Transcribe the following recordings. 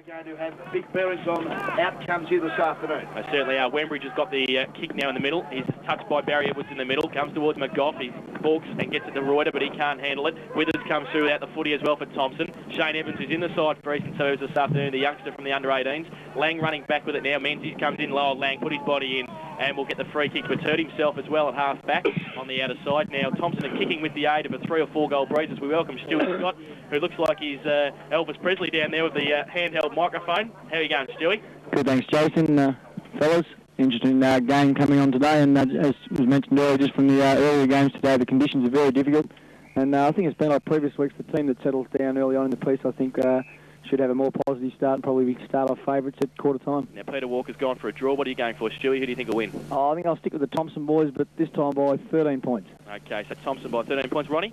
Going to have big bearings on outcomes here this afternoon. They certainly are. Wembridge has got the kick now in the middle. He's touched by Barry Edwards in the middle. Comes towards McGough. He balks and gets it to Reuter, but he can't handle it. Withers comes through without the footy as well for Thompson. Shane Evans is in the side for Eastern Suburbs this afternoon, the youngster from the under-18s. Lang running back with it now. Menzies comes in low. Lang put his body in and will get the free kick, but hurt himself as well at half-back on the outer side. Now Thompson is kicking with the aid of a 3 or 4 goal breeze as we welcome Stuart Scott, who looks like he's Elvis Presley down there with the handheld microphone. How are you going, Stewie? Good, thanks, Jason. Fellas, interesting game coming on today, and as was mentioned earlier, just from the earlier games today, the conditions are very difficult, and I think it's been like previous weeks. The team that settles down early on in the piece, I think, should have a more positive start and probably start off favourites at quarter time. Now, Peter Walker's gone for a draw. What are you going for, Stewie? Who do you think will win? I think I'll stick with the Thompson boys, but this time by 13 points. Okay, so Thompson by 13 points. Ronnie?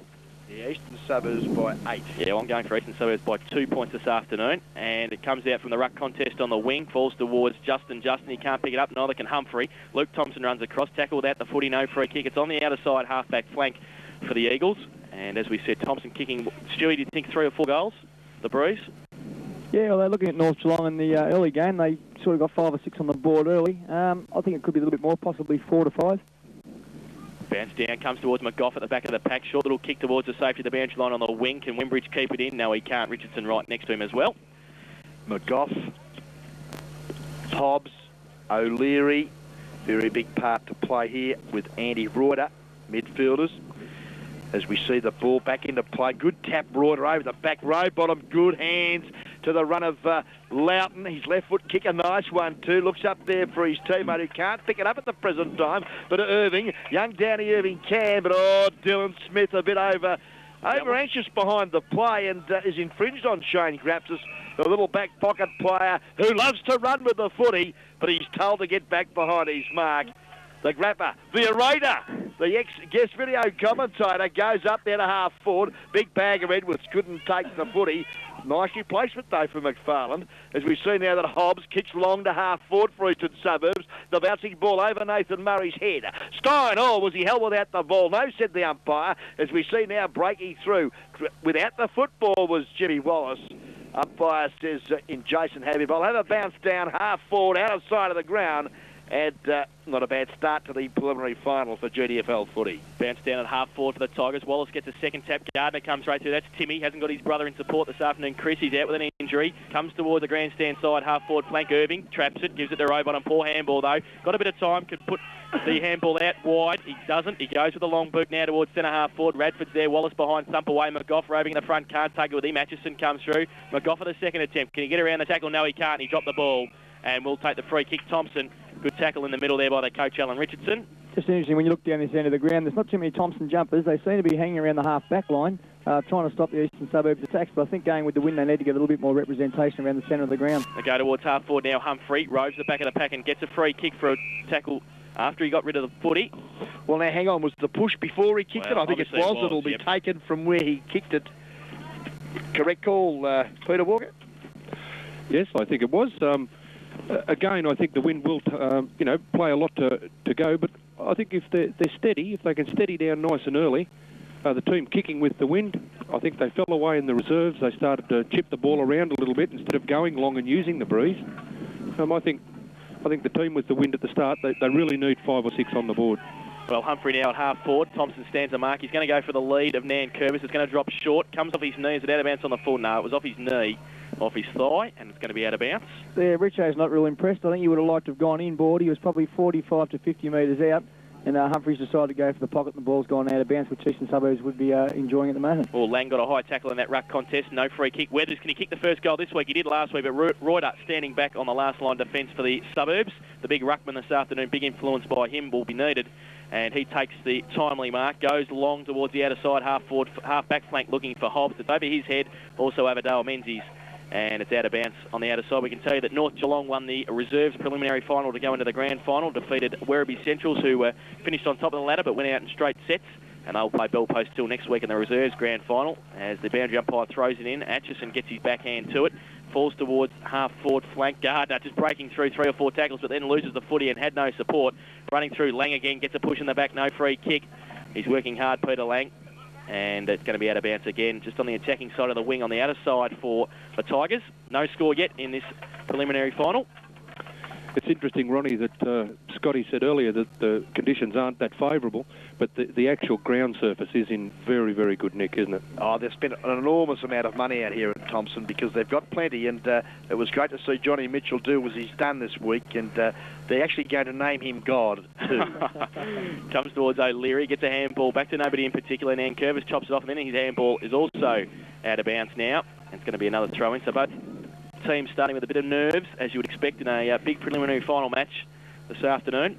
The Eastern Suburbs by 8. Yeah, well, I'm going for Eastern Suburbs by 2 points this afternoon. And it comes out from the ruck contest on the wing, falls towards Justin. He can't pick it up, neither can Humphrey. Luke Thompson runs across, tackle without the footy, no free kick. It's on the outer side, half-back flank for the Eagles. And as we said, Thompson kicking. Stewie, do you think 3 or 4 goals, the Breeze? Yeah, well, they're looking at North Geelong in the early game. They sort of got 5 or 6 on the board early. I think it could be a little bit more, possibly 4 to 5. Bounce down, comes towards McGough at the back of the pack. Short little kick towards the safety of the boundary line on the wing. Can Wembridge keep it in? No, he can't. Richardson right next to him as well. McGough, Hobbs, O'Leary, very big part to play here with Andy Reuter, midfielders. As we see the ball back into play. Good tap, Reuter over the back row bottom. Good hands to the run of Loughton. His left foot kick, a nice one too. Looks up there for his teammate who can't pick it up at the present time. But Irving, young Downey Irving can. But Dylan Smith a bit over anxious behind the play and is infringed on Shane Grapsis, the little back pocket player who loves to run with the footy, but he's told to get back behind his mark. The grapper, the orator, the ex-guest video commentator goes up there to half forward. Big bag of Edwards couldn't take the footy. Nice replacement, though, for McFarlane. As we see now that Hobbs kicks long to half forward for Eastern Suburbs. The bouncing ball over Nathan Murray's head. Stein, was he held without the ball? No, said the umpire. As we see now breaking through. Without the football was Jimmy Wallace. Umpire says in Jason Habib, I'll have a bounce down half forward out of sight of the ground. And not a bad start to the preliminary final for GDFL footy. Bounce down at half forward for the Tigers. Wallace gets a second tap. Gardner comes right through. That's Timmy. Hasn't got his brother in support this afternoon. Chris, he's out with an injury. Comes towards the grandstand side, half forward flank. Irving traps it, gives it to Robot. Poor handball, though. Got a bit of time. Could put the handball out wide. He doesn't. He goes with the long boot now towards centre half forward. Radford's there. Wallace behind. Thump away. McGough roving in the front. Can't take it with him. Atchison comes through. McGough for the second attempt. Can he get around the tackle? No, he can't. He dropped the ball. And we'll take the free kick. Thompson, good tackle in the middle there by the coach, Alan Richardson. Just interesting, when you look down this end of the ground, there's not too many Thompson jumpers. They seem to be hanging around the half-back line, trying to stop the Eastern Suburbs attacks, but I think going with the win, they need to get a little bit more representation around the centre of the ground. They go towards half forward now. Humphrey roves the back of the pack and gets a free kick for a tackle after he got rid of the footy. Well, now, hang on. Was the push before he kicked it? I think it was. It'll be taken from where he kicked it. Correct call, Peter Walker? Yes, I think it was. Again, I think the wind will, play a lot to go. But I think if they're steady, if they can steady down nice and early, the team kicking with the wind, I think they fell away in the reserves. They started to chip the ball around a little bit instead of going long and using the breeze. I think the team with the wind at the start, they really need 5 or 6 on the board. Well, Humphrey now at half forward. Thompson stands the mark. He's going to go for the lead of Nan Curvis. It's going to drop short. Comes off his knees. It's out of bounds on the full. No, it was off his knee, off his thigh, and it's going to be out of bounds. Yeah, Richo's not real impressed. I think he would have liked to have gone inboard. He was probably 45 to 50 metres out, and Humphreys decided to go for the pocket, and the ball's gone out of bounds, which Eastern Suburbs would be enjoying at the moment. Well, Lang got a high tackle in that ruck contest. No free kick. Weathers, can he kick the first goal this week? He did last week, but Reuter standing back on the last line defence for the Suburbs. The big ruckman this afternoon, big influence by him will be needed. And he takes the timely mark, goes long towards the outer side, half forward, half back flank looking for Hobbs. It's over his head, also over Dale Menzies, and it's out of bounds on the outer side. We can tell you that North Geelong won the reserves preliminary final to go into the grand final, defeated Werribee Centrals, who finished on top of the ladder but went out in straight sets. And they'll play Bell Post till next week in the reserves grand final. As the boundary umpire throws it in, Atchison gets his backhand to it, falls towards half forward flank. Gardner just breaking through 3 or 4 tackles, but then loses the footy and had no support. Running through, Lang again gets a push in the back, no free kick. He's working hard, Peter Lang. and it's going to be out of bounds again, just on the attacking side of the wing on the outer side for the Tigers. No score yet in this preliminary final. It's interesting, Ronnie, that Scotty said earlier that the conditions aren't that favourable, but the actual ground surface is in very, very good nick, isn't it? Oh, they've spent an enormous amount of money out here at Thompson because they've got plenty, and it was great to see Johnny Mitchell do as he's done this week, and they're actually going to name him God, too. Comes towards O'Leary, gets a handball back to nobody in particular, and Curvis chops it off, and then his handball is also out of bounds now. And it's going to be another throw-in, so both teams starting with a bit of nerves, as you would expect in a big preliminary final match this afternoon.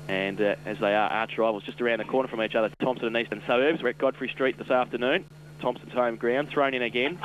And as they are arch rivals just around the corner from each other, Thompson and Eastern Suburbs. We're at Godfrey Street this afternoon. Thompson's home ground, thrown in again.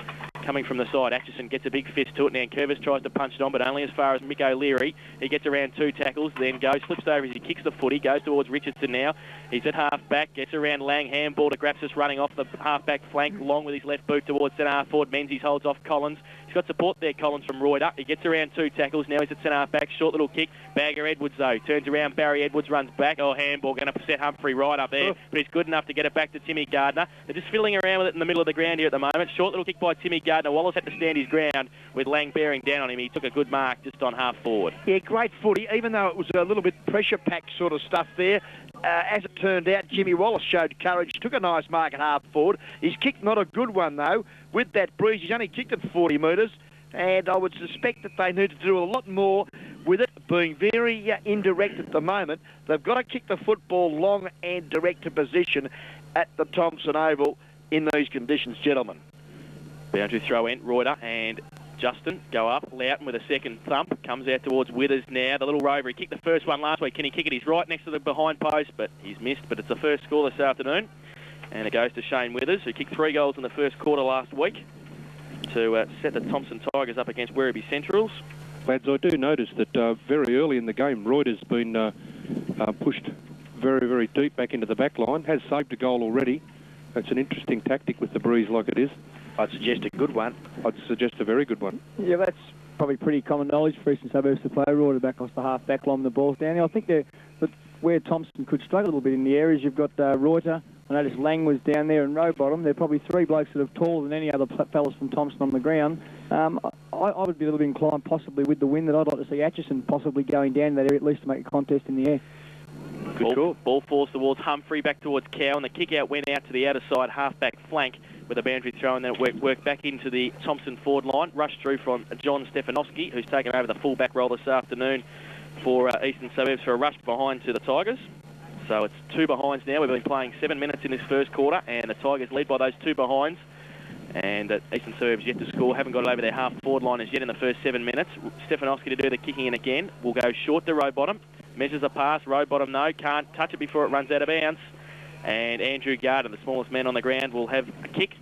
Coming from the side, Atchison gets a big fist to it. Now Curvis tries to punch it on, but only as far as Mick O'Leary. He gets around 2 tackles, then goes, slips over as he kicks the footy, goes towards Richardson now. He's at half-back, gets around Lang, handball to Grapsis running off the half-back flank, long with his left boot towards centre-half forward. Menzies holds off Collins. He's got support there, Collins, from Reuter. He gets around 2 tackles. Now he's at centre-half-back. Short little kick. Bagger Edwards, though. Turns around. Barry Edwards runs back. Oh, handball. Going to set Humphrey right up there. But he's good enough to get it back to Timmy Gardner. They're just fiddling around with it in the middle of the ground here at the moment. Short little kick by Timmy Gardner. Wallace had to stand his ground with Lang bearing down on him. He took a good mark just on half forward. Yeah, great footy, even though it was a little bit pressure-packed sort of stuff there. As it turned out, Jimmy Wallace showed courage, took a nice mark at half forward. His kick, not a good one, though. With that breeze, he's only kicked it 40 metres. And I would suspect that they need to do a lot more with it, being very indirect at the moment. They've got to kick the football long and direct to position at the Thompson Oval in these conditions, gentlemen. Boundary throw in, Reuter and Justin go up. Loughton with a second thump, comes out towards Withers now. The little rover, he kicked the first one last week. Can he kick it? He's right next to the behind post, but he's missed. But it's the first score this afternoon. And it goes to Shane Withers, who kicked 3 goals in the first quarter last week to set the Thompson Tigers up against Werribee Centrals. Lads, I do notice that very early in the game, Reuter's been pushed very, very deep back into the back line, has saved a goal already. That's an interesting tactic with the breeze like it is. I'd suggest a good one. I'd suggest a very good one. Yeah, that's probably pretty common knowledge for Eastern Suburbs to play Reuter back off the half-back line, the ball's down. I think where Thompson could struggle a little bit in the areas, you've got Reuter. I noticed Lang was down there in row bottom. They're probably 3 blokes that are taller than any other fellas from Thompson on the ground. I would be a little bit inclined possibly with the wind that I'd like to see Atchison possibly going down that area at least to make a contest in the air. Good call. Ball falls towards Humphrey, back towards Cowan. The kick out went out to the outer side half-back flank with a boundary throw, and then it worked back into the Thompson forward line. Rushed through from John Stefanowski, who's taken over the full-back role this afternoon for Eastern Suburbs for a rush behind to the Tigers. So it's 2 behinds now. We've been playing 7 minutes in this first quarter, and the Tigers lead by those 2 behinds. And Eastern Suburbs yet to score. Haven't got it over their half-forward line as yet in the first 7 minutes. Stefanowski to do the kicking in again. Will go short to Rowbottom. Measures a pass. Rowbottom, no. Can't touch it before it runs out of bounds. And Andrew Gardner, the smallest man on the ground, will have a kick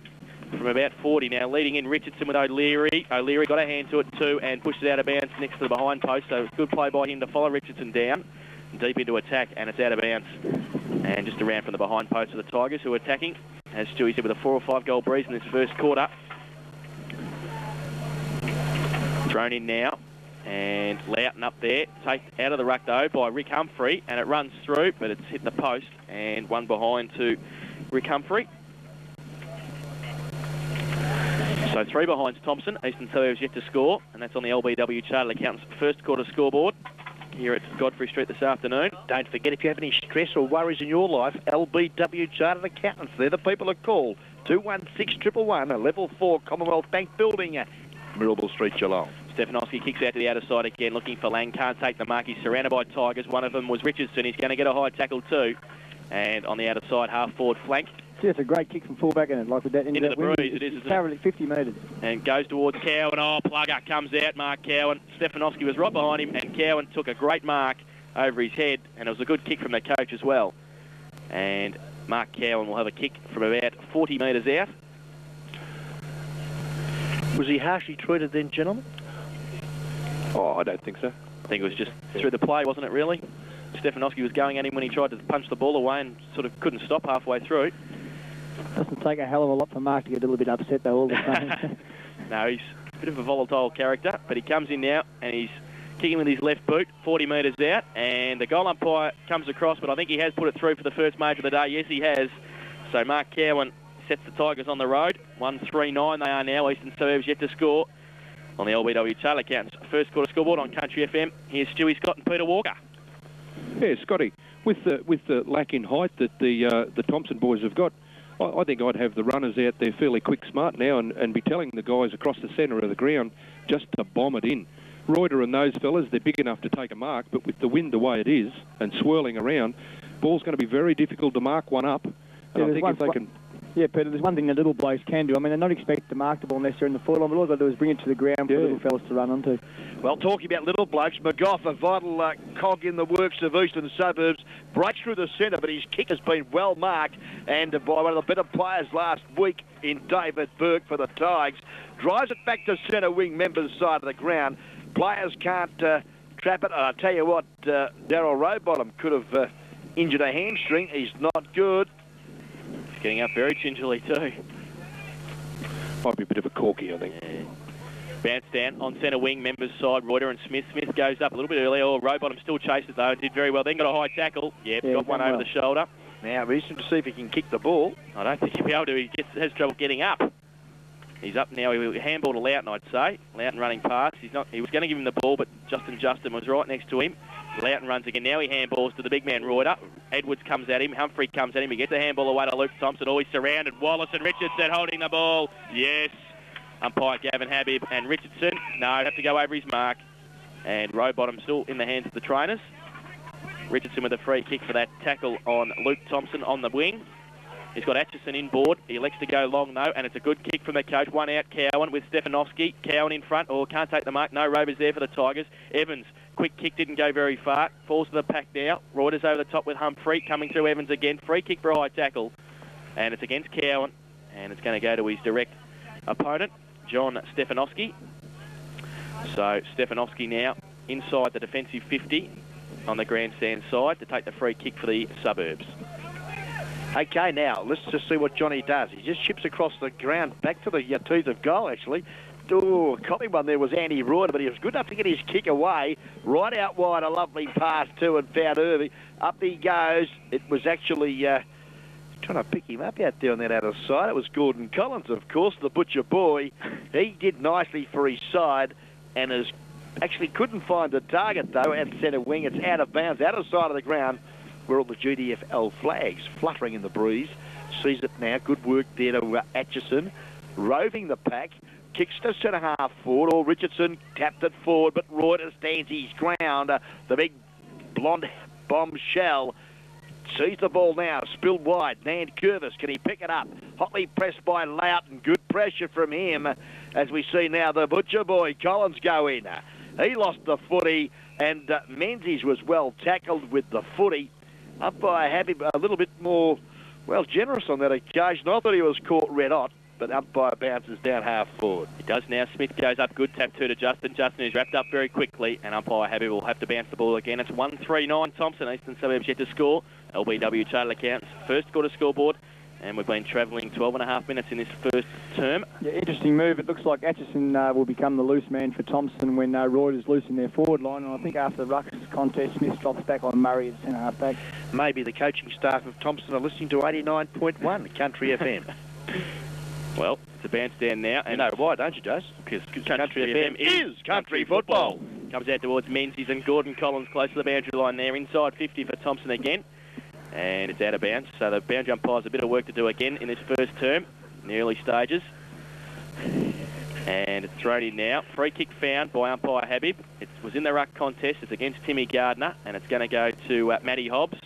from about 40. Now leading in Richardson with O'Leary. O'Leary got a hand to it too and pushed it out of bounds next to the behind post. So it's good play by him to follow Richardson down. Deep into attack, and it's out of bounds. And just around from the behind post of the Tigers, who are attacking, as Stewie said, with a 4 or 5 goal breeze in this first quarter. Thrown in now, and Loughton up there, taken out of the ruck though by Rick Humphrey, and it runs through, but it's hit the post, and 1 behind to Rick Humphrey. So 3 behinds Thompson. Eastern Suburbs yet to score, and that's on the LBW Chartered Accountants first quarter scoreboard here at Godfrey Street this afternoon. Don't forget, if you have any stress or worries in your life, LBW Chartered Accountants, they're the people to call. 216-111, a level 4 Commonwealth Bank building at Mirabel Street, Geelong. Stefanowski kicks out to the outer side again, looking for Lang. Can't take the mark. He's surrounded by Tigers. One of them was Richardson. He's going to get a high tackle too. And on the outer side, half-forward flank. See, it's a great kick from fullback, and like with that into the breeze, it is, isn't it? Carried it 50 metres. And goes towards Cowan. Oh, plugger comes out, Mark Cowan. Stefanowski was right behind him, and Cowan took a great mark over his head, and it was a good kick from the coach as well. And Mark Cowan will have a kick from about 40 metres out. Was he harshly treated then, gentlemen? Oh, I don't think so. I think it was just through the play, wasn't it, really? Stefanowski was going at him when he tried to punch the ball away and sort of couldn't stop halfway through. Doesn't take a hell of a lot for Mark to get a little bit upset, though, all the time. No, he's a bit of a volatile character, but he comes in now and he's kicking with his left boot, 40 metres out, and the goal umpire comes across, but I think he has put it through for the first major of the day. Yes, he has. So Mark Cowan sets the Tigers on the road. 1-3-9 they are now. Eastern Suburbs yet to score on the LBW Taylor Accountants first quarter scoreboard on Country FM. Here's Stewie Scott and Peter Walker. Yeah, Scotty, with the lack in height that the Thompson boys have got, I think I'd have the runners out there fairly quick smart now and be telling the guys across the centre of the ground just to bomb it in. Reuter and those fellas, they're big enough to take a mark, but with the wind the way it is and swirling around, ball's going to be very difficult to mark one up. And I think if they can... Yeah, Peter, there's one thing the little blokes can do. I mean, they're not expected to mark the ball unless they're in the forward line, but all they've got to do is bring it to the ground for the little fellas to run onto. Well, talking about little blokes, McGough, a vital cog in the works of Eastern Suburbs, breaks through the centre, but his kick has been well marked, and by one of the better players last week in David Burke for the Tigers. Drives it back to centre wing members' side of the ground. Players can't trap it. And I tell you what, Daryl Rowbottom could have injured a hamstring. He's not good. He's getting up very gingerly too. Might be a bit of a corky, I think. Yeah. Bounce down on centre wing, members side, Reuter and Smith. Smith goes up a little bit earlier. Rowbottom still chased it though, did very well. Then got a high tackle. Yep, got one over the shoulder. Now, we're interested to see if he can kick the ball. I don't think he'll be able to. He has trouble getting up. He's up now. He handballed to Loughton, I'd say. Loughton running past. He was going to give him the ball, but Justin was right next to him. Loughton runs again. Now he handballs to the big man, Reuter. Edwards comes at him. Humphrey comes at him. He gets a handball away to Luke Thompson. Oh, he's surrounded. Wallace and Richardson holding the ball. Yes. Umpire Gavin Habib and Richardson. No, have to go over his mark. And Rowbottom still in the hands of the trainers. Richardson with a free kick for that tackle on Luke Thompson on the wing. He's got Atchison inboard. He elects to go long, though, and it's a good kick from the coach. One out, Cowan with Stefanovski. Cowan in front. Oh, can't take the mark. No rovers there for the Tigers. Evans, quick kick, didn't go very far. Falls to the pack now. Reuters over the top with Humphrey. Coming through Evans again. Free kick for a high tackle. And it's against Cowan. And it's going to go to his direct opponent, John Stefanovski. So Stefanovski now inside the defensive 50 on the grandstand side to take the free kick for the Suburbs. Okay, now, let's just see what Johnny does. He just chips across the ground, back to the teeth of goal, actually. Oh, copping one there was Andy Reuter, but he was good enough to get his kick away. Right out wide, a lovely pass too, and found Irving. Up he goes. It was actually trying to pick him up out there on that outer side. It was Gordon Collins, of course, the butcher boy. He did nicely for his side, and actually couldn't find the target, though, at centre wing. It's out of bounds, out of sight of the ground, where all the GDFL flags fluttering in the breeze. Sees it now. Good work there to Atchison. Roving the pack. Kicks to centre-half forward. Or Richardson tapped it forward, but Reuter stands his ground. The big blonde bombshell sees the ball now. Spilled wide. Nan Curvis. Can he pick it up? Hotly pressed by Loughton. Good pressure from him. As we see now the butcher boy, Collins, go in. He lost the footy, and Menzies was well tackled with the footy. Umpire Happy a little bit more, well, generous on that occasion. I thought he was caught red hot, but umpire bounces down half forward. He does now. Smith goes up. Good tap two to Justin. Justin is wrapped up very quickly, and umpire Happy will have to bounce the ball again. It's 1-3-9. Thompson, Eastern Suburbs yet to score. LBW Charter Accounts first quarter scoreboard. And we've been travelling 12.5 minutes in this first term. Yeah, interesting move. It looks like Atchison will become the loose man for Thompson when Reuter's loose in their forward line. And I think after the rucks contest, Smith drops back on Murray at centre-half back. Maybe the coaching staff of Thompson are listening to 89.1 Country FM. Well, it's a bounce down now. And you know why, don't you, Jase? Because Country FM is country football. Comes out towards Menzies and Gordon Collins close to the boundary line there. Inside 50 for Thompson again. And it's out of bounds, so the boundary umpire's a bit of work to do again in this first term, in the early stages. And it's thrown in now. Free kick found by umpire Habib. It was in the ruck contest. It's against Timmy Gardner, and it's going to go to Matty Hobbs.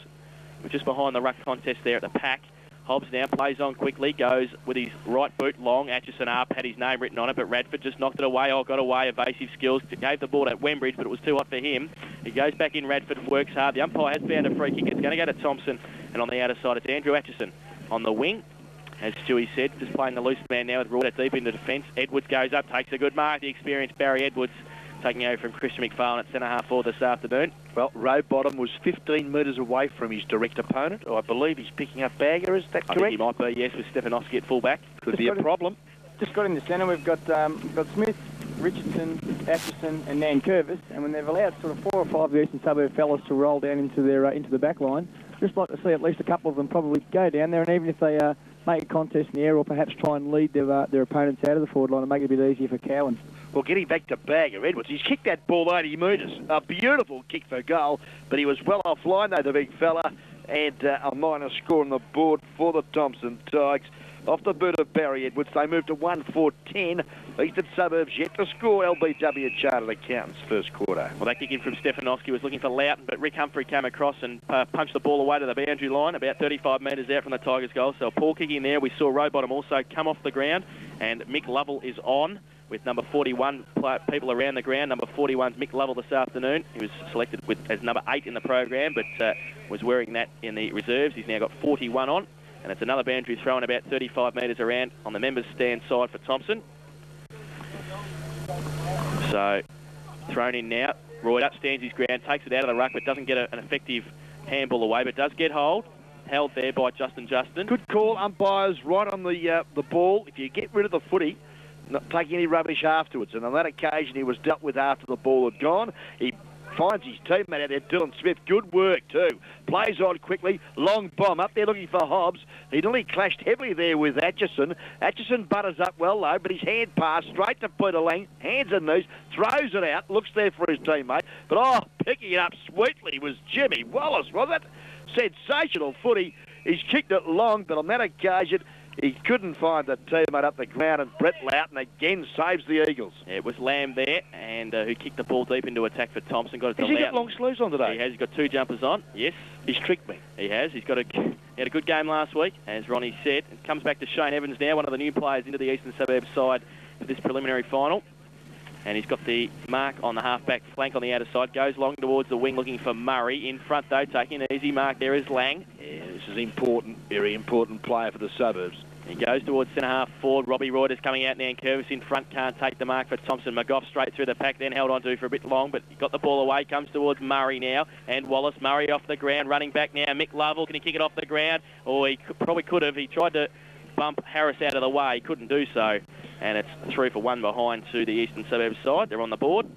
We're just behind the ruck contest there at the pack. Hobbs now plays on quickly, goes with his right boot long. Atchison up, had his name written on it, but Radford just knocked it away. Oh, got away, evasive skills. Gave the ball to Wembridge, but it was too hot for him. He goes back in, Radford works hard. The umpire has found a free kick. It's going to go to Thompson, and on the outer side, it's Andrew Atchison on the wing. As Stewie said, just playing the loose man now with Reuter deep into defence. Edwards goes up, takes a good mark. The experienced Barry Edwards taking over from Christian McFarlane at centre-half forward this afternoon. Well, Rowbottom was 15 metres away from his direct opponent. I believe he's picking up Bagger, is that correct? I think he might be, yes, with Stefanovski at full-back. Could be a problem. Just got in the centre, we've got Smith, Richardson, Atchison and Nankervis, and when they've allowed sort of 4 or 5 of the eastern suburb fellas to roll down into the back line, just like to see at least a couple of them probably go down there, and even if they make a contest in the air or perhaps try and lead their opponents out of the forward line and make it a bit easier for Cowan. Well, getting back to Bagger, Edwards, he's kicked that ball 80 metres. A beautiful kick for goal, but he was well offline though, the big fella, and a minor score on the board for the Thompson Tigers. Off the boot of Barry Edwards, they moved to 1-4-10. Eastern Suburbs yet to score. LBW Chartered Accountants first quarter. Well, that kick in from Stefanowski was looking for Loughton, but Rick Humphrey came across and punched the ball away to the boundary line, about 35 metres out from the Tigers' goal. So a poor kick in there. We saw Rowbottom also come off the ground, and Mick Lovell is on with number 41 people around the ground. Number 41's Mick Lovell this afternoon. He was selected as number 8 in the program, but was wearing that in the reserves. He's now got 41 on. And it's another boundary thrown about 35 metres around on the members' stand side for Thompson. So, thrown in now. Royd up, stands his ground, takes it out of the ruck, but doesn't get an effective handball away, but does get hold. Held there by Justin. Good call, umpires, right on the ball. If you get rid of the footy, not taking any rubbish afterwards. And on that occasion, he was dealt with after the ball had gone. He finds his teammate out there, Dylan Smith. Good work too. Plays on quickly. Long bomb up there looking for Hobbs. He nearly clashed heavily there with Atchison. Atchison butters up well though, but his hand passed straight to Peter Lang. Hands and knees. Throws it out. Looks there for his teammate. But picking it up sweetly was Jimmy Wallace, was it? Sensational footy. He's kicked it long, but on that occasion, he couldn't find the teammate up the ground, and Brett Loughton again saves the Eagles. Yeah, it was Lamb there, and who kicked the ball deep into attack for Thompson. Got it to Has he Loughton. got long sleeves on today? He has. He's got 2 jumpers on. Yes. He's tricked me. He has. He had a good game last week, as Ronnie said. It comes back to Shane Evans now, one of the new players into the Eastern Suburbs side for this preliminary final. And he's got the mark on the half-back flank on the outer side. Goes long towards the wing looking for Murray. In front, though, taking an easy mark. There is Lang. Yeah, this is important, very important player for the Suburbs. He goes towards centre-half forward. Robbie Reuters coming out now, and Curvis in front can't take the mark for Thompson. McGough straight through the pack, then held on to for a bit long, but he got the ball away. Comes towards Murray now, and Wallace. Murray off the ground, running back now. Mick Lovell, can he kick it off the ground? Or he probably could have. He tried to bump Harris out of the way. He couldn't do so. And it's 3 for 1 behind to the Eastern Suburbs side. They're on the board.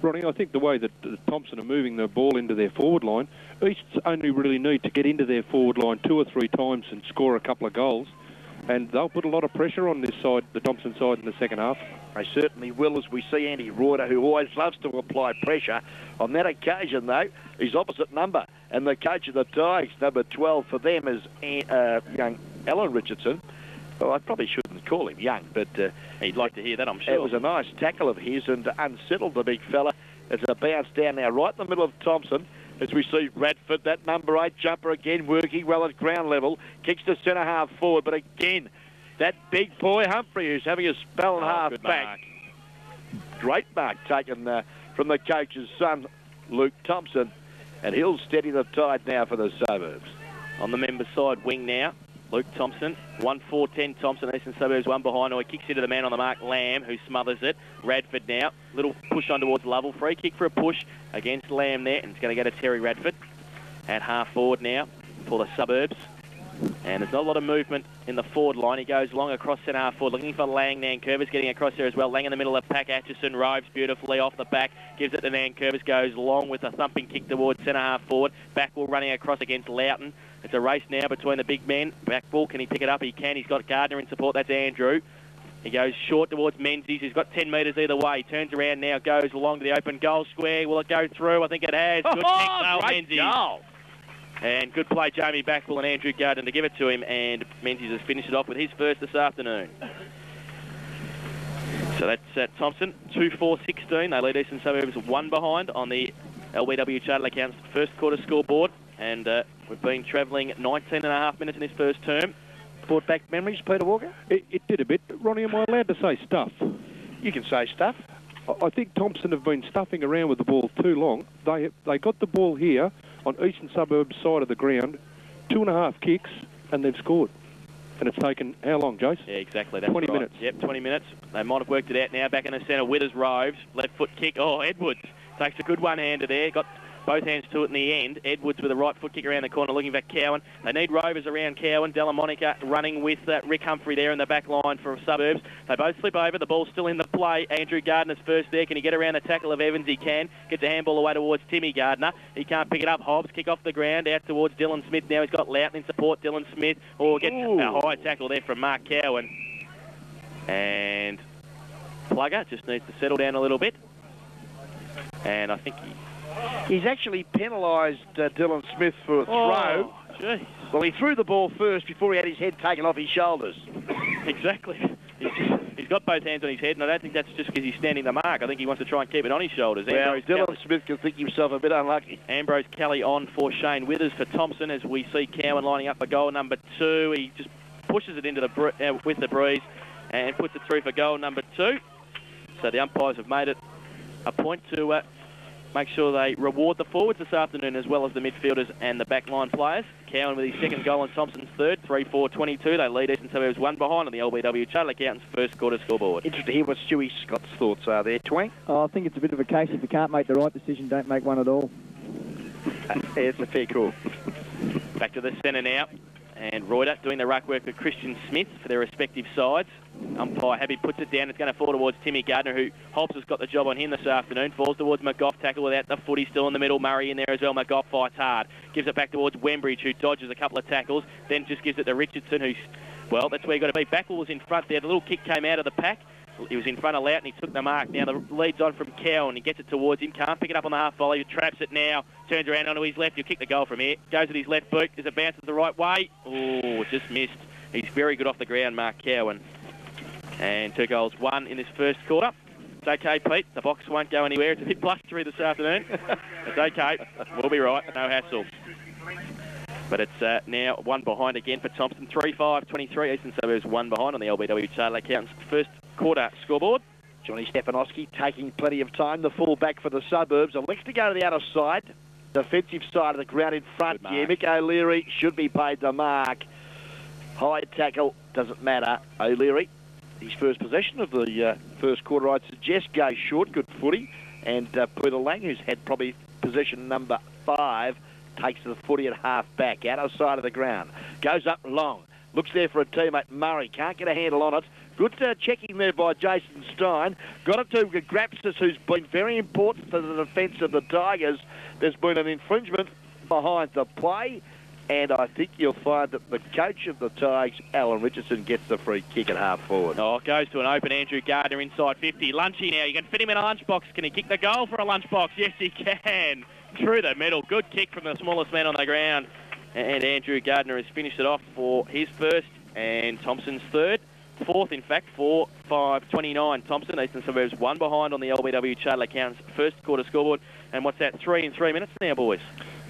Ronnie, I think the way that Thompson are moving the ball into their forward line, Easts only really need to get into their forward line 2 or 3 times and score a couple of goals. And they'll put a lot of pressure on this side, the Thompson side, in the second half. They certainly will, as we see Andy Reuter, who always loves to apply pressure. On that occasion, though, his opposite number, and the coach of the Tigers, number 12 for them, is young Alan Richardson. Well, I probably shouldn't call him young, but he'd like to hear that, I'm sure. It was a nice tackle of his and unsettled the big fella. It's a bounce down now right in the middle of Thompson. As we see Radford, that number 8 jumper again, working well at ground level. Kicks to centre-half forward, but again, that big boy Humphrey, who's having a spell and half back. Mark. Great mark taken from the coach's son, Luke Thompson. And he'll steady the tide now for the Suburbs. On the member side, wing now. Luke Thompson, 1-4-10 Thompson, Eastern Suburbs, 1 behind. He kicks into the man on the mark, Lamb, who smothers it. Radford now, little push on towards Lovell. Free kick for a push against Lamb there, and it's going to go to Terry Radford at half forward now for the Suburbs. And there's not a lot of movement in the forward line. He goes long across centre half forward, looking for Lang. Nankervis getting across there as well. Lang in the middle of the pack. Atchison roves beautifully off the back, gives it to Nankervis, goes long with a thumping kick towards centre half forward. Backwell running across against Loughton. It's a race now between the big men. Backwell, can he pick it up? He can. He's got Gardner in support. That's Andrew. He goes short towards Menzies. He's got 10 metres either way. He turns around now, goes along to the open goal square. Will it go through? I think it has. Good kick, though, Menzies. Goal. And good play, Jamie Backwell and Andrew Gardner to give it to him. And Menzies has finished it off with his first this afternoon. So that's Thompson, 2-4-16. They lead Eastern Suburbs 1 behind on the LBW Chartered Accounts first quarter scoreboard. And we've been travelling 19 and a half minutes in this first term. Brought back memories, Peter Walker? It did a bit. Ronnie, am I allowed to say stuff? You can say stuff. I think Thompson have been stuffing around with the ball too long. They got the ball here on Eastern Suburbs side of the ground, 2.5 kicks, and they've scored. And it's taken how long, Jace? Yeah, exactly. That's 20 right. minutes. Yep, 20 minutes. They might have worked it out now. Back in the centre, Withers roves. Left foot kick. Oh, Edwards takes a good one-hander there. Got both hands to it in the end. Edwards with a right foot kick around the corner looking for Cowan. They need rovers around Cowan. Delamonica running with Rick Humphrey there in the back line for Suburbs. They both slip over. The ball's still in the play. Andrew Gardner's first there. Can he get around the tackle of Evans? He can. Gets a handball away towards Timmy Gardner. He can't pick it up. Hobbs kick off the ground out towards Dylan Smith. Now he's got Loughton in support. Dylan Smith gets a high tackle there from Mark Cowan. And Plugger just needs to settle down a little bit. And I think he's actually penalised Dylan Smith for a throw. Geez. Well, he threw the ball first before he had his head taken off his shoulders. Exactly. He's got both hands on his head, and I don't think that's just because he's standing the mark. I think he wants to try and keep it on his shoulders. Well, Dylan Smith can think himself a bit unlucky. Ambrose Kelly on for Shane Withers for Thompson as we see Cowan lining up for goal number 2. He just pushes it into with the breeze and puts it through for goal number 2. So the umpires have made it a point to make sure they reward the forwards this afternoon as well as the midfielders and the backline players. Cowan with his second goal and Thompson's third, 3-4-22. They lead Eastern Suburbs 1 behind on the LBW Charlie Accountants first quarter scoreboard. Interested to hear what Stewie Scott's thoughts are there, Twang. I think it's a bit of a case if you can't make the right decision, don't make one at all. It's a fair call. Back to the centre now. And Reuter doing the ruck work with Christian Smith for their respective sides. Umpire Happy puts it down. It's going to fall towards Timmy Gardner, who Hobbs has got the job on him this afternoon. Falls towards McGough, tackle without the footy still in the middle. Murray in there as well. McGough fights hard. Gives it back towards Wembridge, who dodges a couple of tackles. Then just gives it to Richardson, who's, well, that's where you got to be. Backwell was in front there. The little kick came out of the pack. He was in front of Loughton. He took the mark. Now the lead's on from Cowan. He gets it towards him. Can't pick it up on the half volley. He traps it now. Turns around onto his left. He'll kick the goal from here. Goes with his left boot. As it bounces the right way. Oh, just missed. He's very good off the ground, Mark Cowan. And 2 goals, 1 in this first quarter. It's okay, Pete. The box won't go anywhere. It's a bit blustery this afternoon. It's okay. We'll be right. No hassle. But it's now 1 behind again for Thompson. 3-5-23. Eastern Suburbs 1 behind on the LBW Charlie Accountants first quarter scoreboard. Johnny Stefanowski taking plenty of time. The full-back for the Suburbs. Elects to go to the outer side. Defensive side of the ground in front. Yeah, Mick O'Leary should be paid the mark. High tackle, doesn't matter. O'Leary, his first possession of the first quarter, I'd suggest, goes short. Good footy. And Peter Lang, who's had probably possession number 5, takes the footy at half-back, outer side of the ground. Goes up long. Looks there for a teammate, Murray. Can't get a handle on it. Good checking there by Jason Stein. Got it to Grapsis, who's been very important for the defence of the Tigers. There's been an infringement behind the play, and I think you'll find that the coach of the Tigers, Alan Richardson, gets the free kick at half forward. Oh, it goes to an open Andrew Gardner inside 50. Lunchy now. You can fit him in a lunchbox. Can he kick the goal for a lunchbox? Yes, he can. Through the middle. Good kick from the smallest man on the ground. And Andrew Gardner has finished it off for his first and Thompson's third. 4th, in fact, 4-5-29. Thompson, Eastern Suburbs 1 behind on the LBW Charlie Accountants first quarter scoreboard. And what's that, 3 in 3 minutes now, boys?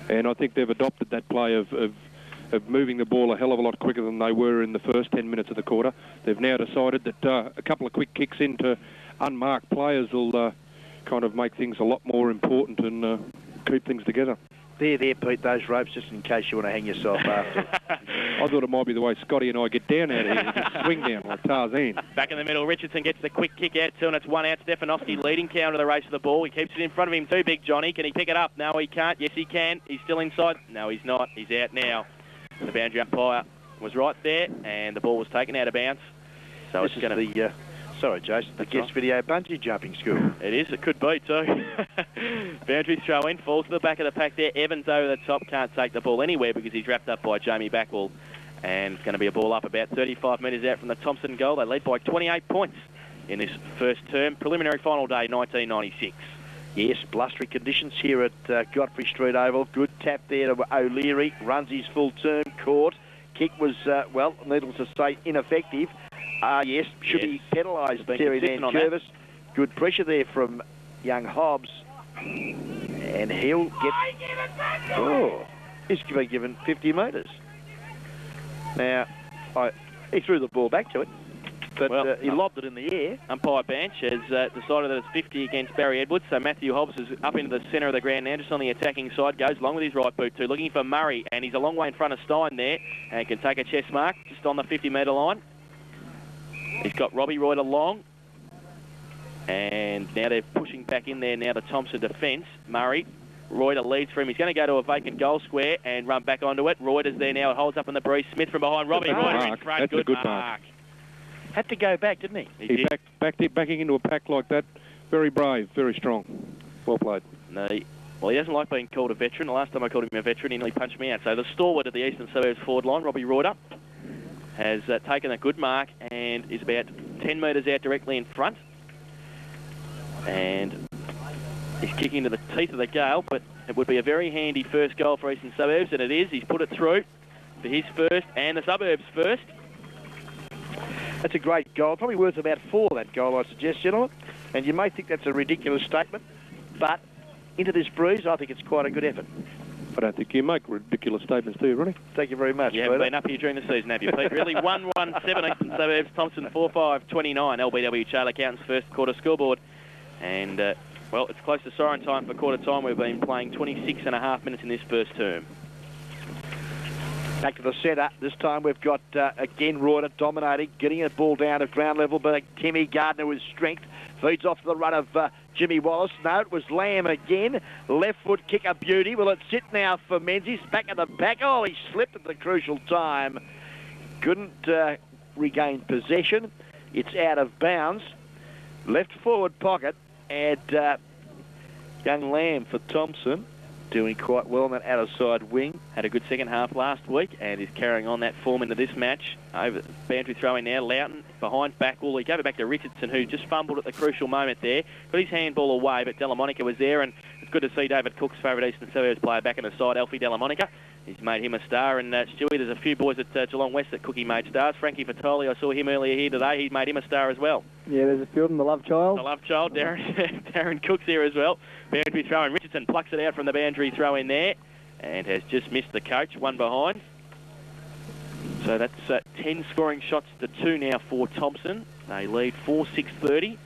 And I think they've adopted that play of moving the ball a hell of a lot quicker than they were in the first 10 minutes of the quarter. They've now decided that a couple of quick kicks into unmarked players will kind of make things a lot more important and keep things together. There, Pete, those ropes, just in case you want to hang yourself after. I thought it might be the way Scotty and I get down out of here. Just swing down like Tarzan. Back in the middle, Richardson gets the quick kick out too, and it's 1 out. Stefanowski leading counter the race of the ball. He keeps it in front of him too, Big Johnny. Can he pick it up? No, he can't. Yes, he can. He's still inside. No, he's not. He's out now. The boundary umpire was right there, and the ball was taken out of bounds. So this it's going to be... Sorry, Jason, the guest video bungee jumping school. It is. It could be, too. Boundary throw in. Falls to the back of the pack there. Evans over the top. Can't take the ball anywhere because he's wrapped up by Jamie Backwell. And it's going to be a ball up about 35 metres out from the Thompson goal. They lead by 28 points in this first term. Preliminary final day, 1996. Yes, blustery conditions here at Godfrey Street Oval. Good tap there to O'Leary. Runs his full term. Caught. Kick was, well, needless to say, ineffective. Yes, should be penalised, Terry Nankervis. Good pressure there from young Hobbs. And he'll get... Oh, he's been given 50 metres. Now, he threw the ball back to it, but he lobbed it in the air. Umpire Bench has decided that it's 50 against Barry Edwards, so Matthew Hobbs is up into the centre of the ground now, just on the attacking side, goes along with his right boot too, looking for Murray, and he's a long way in front of Stein there, and can take a chest mark just on the 50-metre line. He's got Robbie Reuter long, and now they're pushing back in there now, the Thompson defence. Murray Reuter leads for him. He's going to go to a vacant goal square and run back onto it. Reuter's there now. It holds up in the breeze. Smith from behind. Robbie Reuter in front. That's a good mark. Had to go back, didn't he? He backing into a pack like that. Very brave, very strong. Well played. No. Well, he doesn't like being called a veteran. The last time I called him a veteran, he nearly punched me out. So the stalwart of the Eastern Suburbs forward line, Robbie Reuter, has taken a good mark and is about 10 metres out directly in front. And he's kicking into the teeth of the gale, but it would be a very handy first goal for Eastern Suburbs, and it is. He's put it through for his first and the Suburbs' first. That's a great goal. Probably worth about 4, that goal, I suggest, gentlemen. And you may think that's a ridiculous statement, but into this breeze, I think it's quite a good effort. I don't think you make ridiculous statements, do you, Ronnie? Thank you very much. You haven't been up here during the season, have you, Pete? Really, 1-1-7 Eastern Suburbs, Thompson 4-5-29, LBW Charlie Accountants first quarter scoreboard. And, well, it's close to siren time for quarter time. We've been playing 26.5 minutes in this first term. Back to the centre. This time we've got, again, Reuter dominating, getting a ball down at ground level, but Timmy Gardner with strength feeds off to the run of Jimmy Wallace. No, it was Lamb again. Left foot kick, a beauty. Will it sit now for Menzies? Back at the back. Oh, he slipped at the crucial time. Couldn't regain possession. It's out of bounds. Left forward pocket. And young Lamb for Thompson, doing quite well on that outside wing. Had a good second half last week and is carrying on that form into this match. Over boundary throwing now. Loughton behind back. Well, he gave it back to Richardson, who just fumbled at the crucial moment there. Got his handball away, but Delamonica was there, and it's good to see David Cook's favourite Eastern Suburbs player back in the side, Alfie Delamonica. He's made him a star, and Stewie, there's a few boys at Geelong West that Cookie made stars. Frankie Fatoli, I saw him earlier here today. He made him a star as well. Yeah, there's a few of them, the love child. The love child, Darren Cook's here as well. Boundary throwing. Richardson plucks it out from the boundary throw in there and has just missed the coach, one behind. So that's 10 scoring shots to 2 now for Thompson. They lead 4-6-30.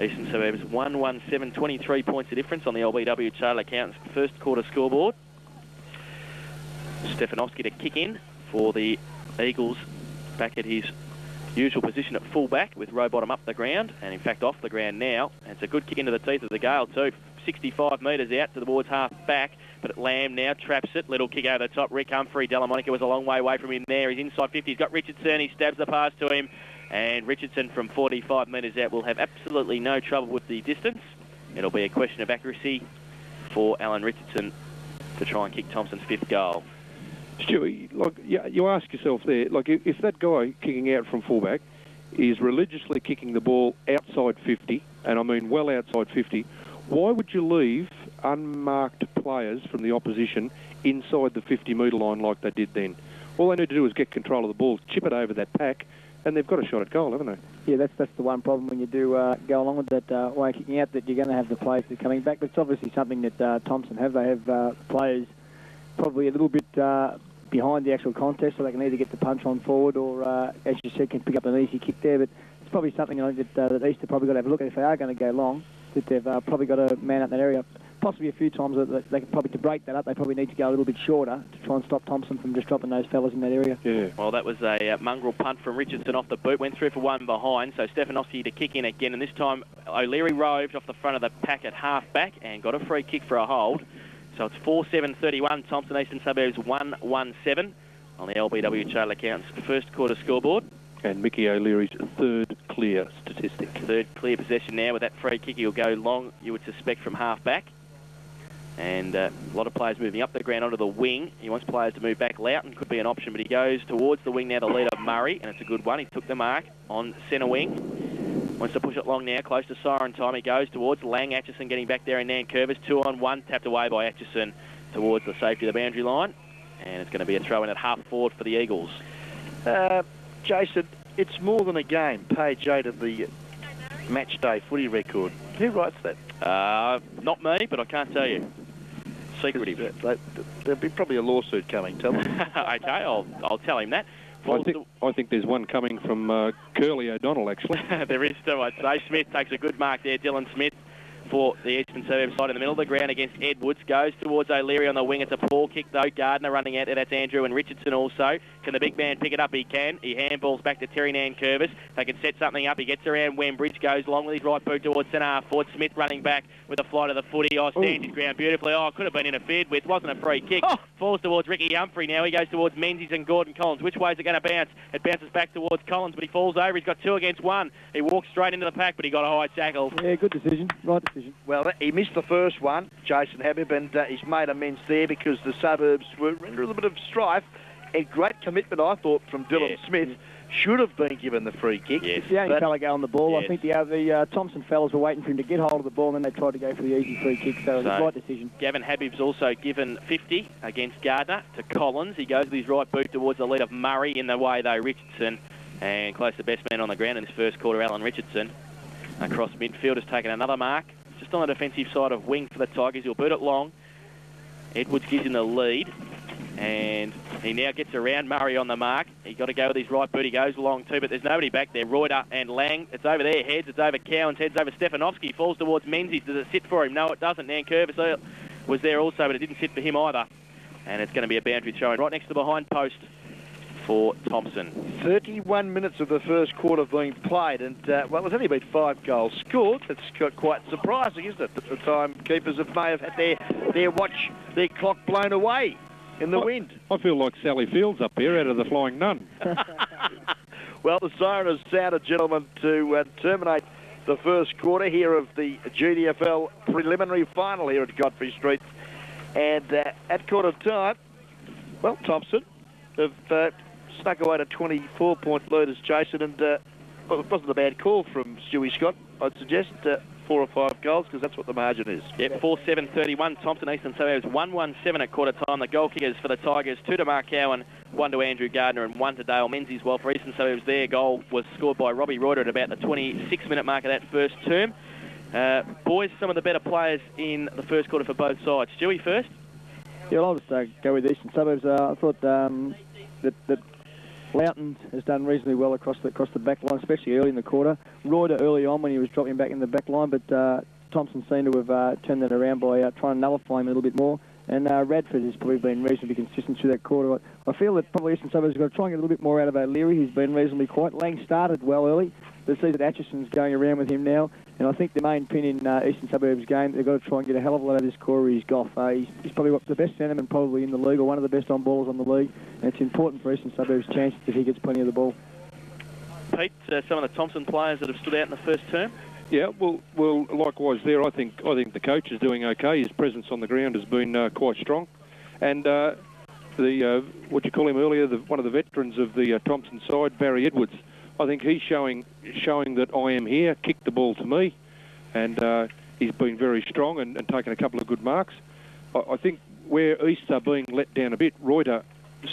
Eastern Suburbs 1-1-7, 23 points of difference on the LBW Charlie Accountants first quarter scoreboard. Stefanovski to kick in for the Eagles, back at his usual position at fullback with Rowbottom up the ground, and in fact off the ground now. And it's a good kick into the teeth of the gale too. 65 metres out towards half back, but Lamb now traps it. Little kick over the top. Rick Humphrey, Delamonica was a long way away from him there. He's inside 50. He's got Richardson. He stabs the pass to him, and Richardson from 45 metres out will have absolutely no trouble with the distance. It'll be a question of accuracy for Alan Richardson to try and kick Thompson's 5th goal. Stewie, like, you ask yourself there, like, if that guy kicking out from fullback is religiously kicking the ball outside 50, and I mean well outside 50, why would you leave unmarked players from the opposition inside the 50-metre line like they did then? All they need to do is get control of the ball, chip it over that pack, and they've got a shot at goal, haven't they? Yeah, that's the one problem when you do go along with that way of kicking out, that you're going to have the players that are coming back. But it's obviously something that Thompson have. They have players probably a little bit behind the actual contest, so they can either get the punch on forward or, as you said, can pick up an easy kick there. But it's probably something I think that Easter probably got to have a look at if they are going to go long, that they've probably got to man up that area. Possibly a few times that they could probably, to break that up, they probably need to go a little bit shorter to try and stop Thompson from just dropping those fellas in that area. Yeah. Well, that was a mongrel punt from Richardson off the boot. Went through for one behind, so Stefanovski to kick in again, and this time O'Leary roved off the front of the pack at half-back and got a free kick for a hold. So it's 4-7-31, Thompson Eastern Suburbs 1-1-7 on the LBW Charlie Accountants first quarter scoreboard. And Mickey O'Leary's 3rd clear statistic. 3rd clear possession now. With that free kick, he'll go long, you would suspect, from half-back. And a lot of players moving up the ground onto the wing. He wants players to move back. Loughton could be an option, but he goes towards the wing now, the leader, Murray, and it's a good one. He took the mark on centre wing. Wants to push it long now, close to siren time. He goes towards Lang. Atchison getting back there, and Nan Curvis 2-on-1, tapped away by Atchison towards the safety of the boundary line. And it's going to be a throw-in at half forward for the Eagles. Jason, it's more than a game. Page 8 of the match day footy record. Who writes that? Not me, but I can't tell you. Secretive. There'll be probably a lawsuit coming, tell me. Okay, I'll tell him that. I think there's one coming from Curly O'Donnell, actually. There is too, I'd say. Smith takes a good mark there, Dylan Smith. for the Eastern Suburbs side in the middle of the ground against Edwards. Goes towards O'Leary on the wing. It's a poor kick, though. Gardner running out there. That's Andrew and Richardson also. Can the big man pick it up? He can. He handballs back to Terry Nankervis. They can set something up. He gets around Wembridge, goes long with his right boot towards centre half forward. Smith running back with a flight of the footy. Oh, stands his ground beautifully. Oh, could have been interfered with. Wasn't a free kick. Falls towards Ricky Humphrey now. He goes towards Menzies and Gordon Collins. Which way is it going to bounce? It bounces back towards Collins, but he falls over. He's got 2 against 1. He walks straight into the pack, but he got a high tackle. Yeah, good decision. Right decision. Well, he missed the first one, Jason Habib, and he's made amends there because the Suburbs were in a little bit of strife. A great commitment, I thought, from Dylan Smith. Should have been given the free kick. Yes. The only fella go on the ball. Yes. I think the Thompson fellas were waiting for him to get hold of the ball, and then they tried to go for the easy free kick, so it was the right decision. Gavin Habib's also given 50 against Gardner to Collins. He goes with his right boot towards the lead of Murray. In the way, though, Richardson. And close to the best man on the ground in this first quarter, Alan Richardson. Across midfield has taken another mark. Just on the defensive side of wing for the Tigers. He'll boot it long. Edwards gives him the lead. And he now gets around Murray on the mark. He's got to go with his right boot. He goes long too, but there's nobody back there. Reuter and Lang. It's over their heads. It's over Cowan's heads. Over Stefanovski. Falls towards Menzies. Does it sit for him? No, it doesn't. Nankervis was there also, but it didn't sit for him either. And it's going to be a boundary throw right next to the behind post for Thompson. 31 minutes of the first quarter being played, and well, there's only been 5 goals scored. It's quite surprising, isn't it, that the timekeepers may have had their clock blown away in the wind. I feel like Sally Fields up here out of the Flying Nun. Well, the siren has sounded, gentlemen, to terminate the first quarter here of the GDFL preliminary final here at Godfrey Street. And at quarter time, well, Thompson have snuck away to 24-point leaders, Jason, and well, it wasn't a bad call from Stewie Scott. I'd suggest 4 or 5 goals, because that's what the margin is. Yep, 4-7-31. Thompson Eastern Suburbs 1-1-7 at quarter time. The goal kickers for the Tigers, 2 to Mark Cowan, 1 to Andrew Gardner, and 1 to Dale Menzies. While for Eastern Suburbs, their goal was scored by Robbie Reuter at about the 26-minute mark of that first term. Boys, some of the better players in the first quarter for both sides. Stewie first. Yeah, well, I'll just go with Eastern Suburbs. I thought that Loughton has done reasonably well across the back line, especially early in the quarter. Reuter early on when he was dropping back in the back line, but Thompson seemed to have turned that around by trying to nullify him a little bit more. And Radford has probably been reasonably consistent through that quarter. I feel that probably Eastern Suburbs have got to try and get a little bit more out of O'Leary. He's been reasonably quiet. Lang started well early. They see that Atchison's going around with him now. And I think the main pin in Eastern Suburbs game, they've got to try and get a hell of a lot out of this quarter. He's Goff. He's probably the best centreman probably in the league, or one of the best on ballers on the league. And it's important for Eastern Suburbs' chances if he gets plenty of the ball. Pete, some of the Thompson players that have stood out in the first term? Yeah, well, likewise there. I think the coach is doing okay. His presence on the ground has been quite strong, and what you call him earlier, one of the veterans of the Thompson side, Barry Edwards. I think he's showing that I am here. Kicked the ball to me, and he's been very strong and taken a couple of good marks. I think where East are being let down a bit, Reuter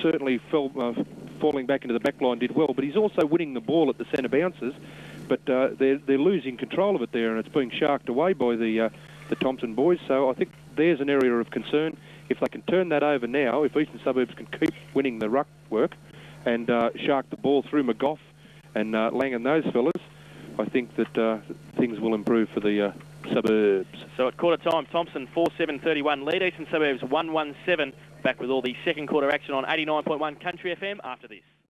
certainly falling back into the back line did well, but he's also winning the ball at the centre bounces. But they're losing control of it there, and it's being sharked away by the Thompson boys. So I think there's an area of concern. If they can turn that over now, if Eastern Suburbs can keep winning the ruck work and shark the ball through McGough and Lang and those fellas, I think that things will improve for the Suburbs. So at quarter time, Thompson 4-7-31 lead. Eastern Suburbs 1-1-7. Back with all the second quarter action on 89.1 Country FM after this.